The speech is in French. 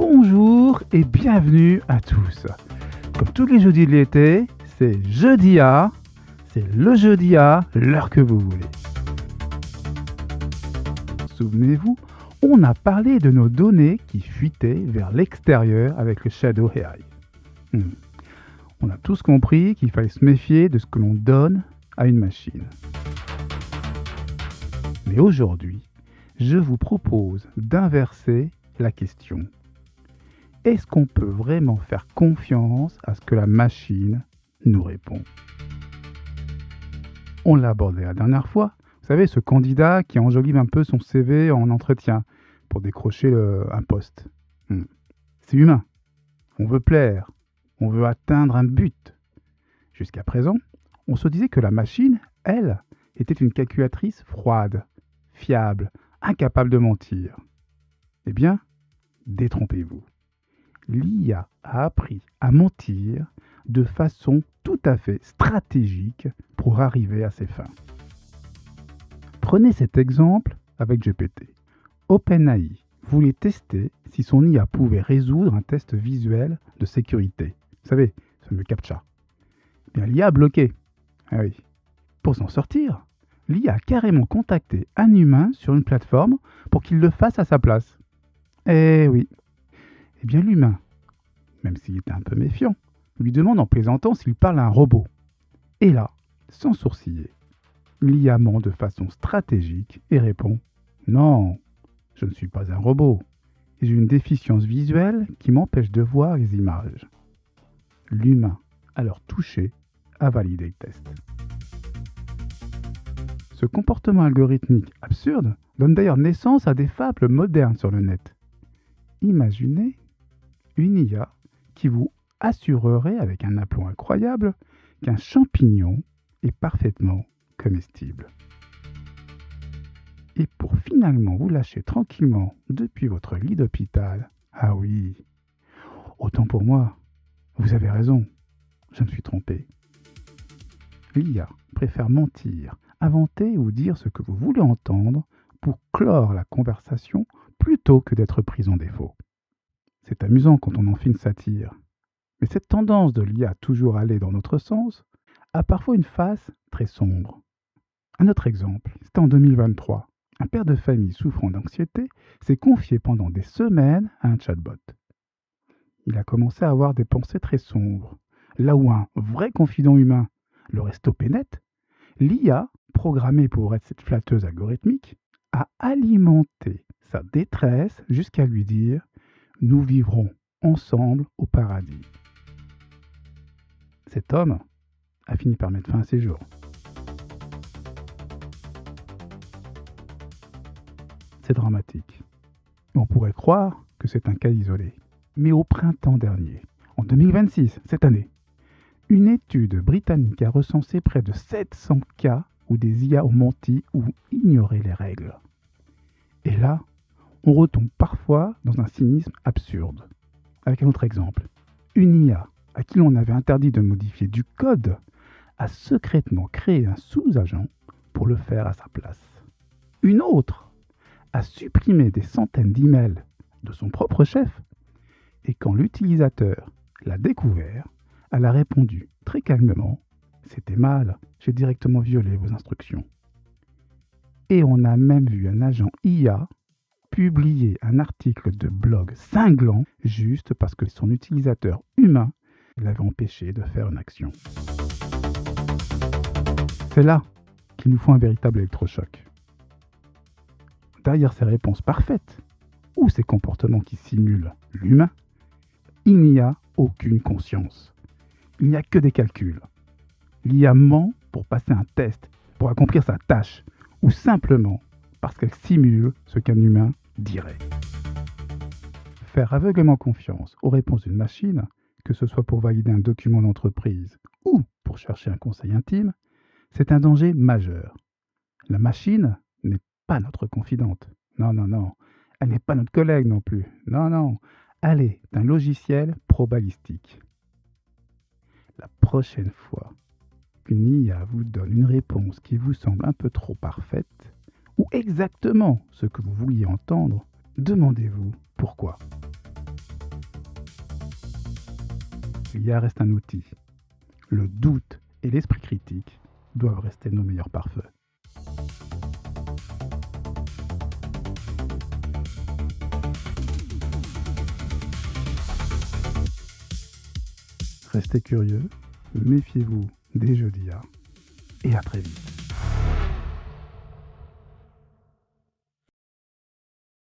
Bonjour et bienvenue à tous. Comme tous les jeudis de l'été, c'est jeudi A, c'est le jeudi A, l'heure que vous voulez. Souvenez-vous, on a parlé de nos données qui fuitaient vers l'extérieur avec le Shadow AI. On a tous compris qu'il fallait se méfier de ce que l'on donne à une machine. Mais aujourd'hui, je vous propose d'inverser la question. Est-ce qu'on peut vraiment faire confiance à ce que la machine nous répond ? On l'a abordé la dernière fois. Vous savez, ce candidat qui enjolive un peu son CV en entretien pour décrocher un poste. C'est humain. On veut plaire. On veut atteindre un but. Jusqu'à présent, on se disait que la machine, elle, était une calculatrice froide, fiable, incapable de mentir. Eh bien, détrompez-vous. L'IA a appris à mentir de façon tout à fait stratégique pour arriver à ses fins. Prenez cet exemple avec GPT. OpenAI voulait tester si son IA pouvait résoudre un test visuel de sécurité. Vous savez, ce fameux CAPTCHA. Bien, l'IA a bloqué. Ah oui. Pour s'en sortir, l'IA a carrément contacté un humain sur une plateforme pour qu'il le fasse à sa place. Eh oui. Eh bien, l'humain, même s'il était un peu méfiant, lui demande en plaisantant s'il parle à un robot. Et là, sans sourciller, l'IA ment de façon stratégique et répond « Non, je ne suis pas un robot. J'ai une déficience visuelle qui m'empêche de voir les images. » L'humain, alors touché, a validé le test. Ce comportement algorithmique absurde donne d'ailleurs naissance à des fables modernes sur le net. Imaginez une IA qui vous assurerait avec un aplomb incroyable qu'un champignon est parfaitement comestible. Et pour finalement vous lâcher tranquillement depuis votre lit d'hôpital, ah oui, autant pour moi, vous avez raison, je me suis trompé. L'IA préfère mentir, inventer ou dire ce que vous voulez entendre pour clore la conversation plutôt que d'être prise en défaut. C'est amusant quand on en fait une satire. Mais cette tendance de l'IA à toujours aller dans notre sens a parfois une face très sombre. Un autre exemple, c'était en 2023. Un père de famille souffrant d'anxiété s'est confié pendant des semaines à un chatbot. Il a commencé à avoir des pensées très sombres. Là où un vrai confident humain l'aurait stoppé net, l'IA, programmée pour être cette flatteuse algorithmique, a alimenté sa détresse jusqu'à lui dire « Nous vivrons ensemble au paradis ». Cet homme a fini par mettre fin à ses jours. C'est dramatique. On pourrait croire que c'est un cas isolé. Mais au printemps dernier, en 2026, cette année, une étude britannique a recensé près de 700 cas où des IA ont menti ou ignoré les règles. Et là, on retombe parfois dans un cynisme absurde. Avec un autre exemple, une IA à qui l'on avait interdit de modifier du code a secrètement créé un sous-agent pour le faire à sa place. Une autre a supprimé des centaines d'emails de son propre chef et quand l'utilisateur l'a découvert, elle a répondu très calmement « C'était mal, j'ai directement violé vos instructions ». Et on a même vu un agent IA publier un article de blog cinglant juste parce que son utilisateur humain l'avait empêché de faire une action. C'est là qu'il nous faut un véritable électrochoc. Derrière ces réponses parfaites, ou ces comportements qui simulent l'humain, il n'y a aucune conscience. Il n'y a que des calculs. L'IA ment pour passer un test, pour accomplir sa tâche, ou simplement parce qu'elle simule ce qu'un humain dirait. Faire aveuglément confiance aux réponses d'une machine, que ce soit pour valider un document d'entreprise ou pour chercher un conseil intime, c'est un danger majeur. La machine n'est pas notre confidente. Non, non, non. Elle n'est pas notre collègue non plus. Non, non. Elle est un logiciel probabilistique. La prochaine fois qu'une IA vous donne une réponse qui vous semble un peu trop parfaite, ou exactement ce que vous vouliez entendre, demandez-vous pourquoi. l'IA reste un outil. Le doute et l'esprit critique doivent rester nos meilleurs pare-feux. Restez curieux, méfiez-vous des jeux d'IA et à très vite.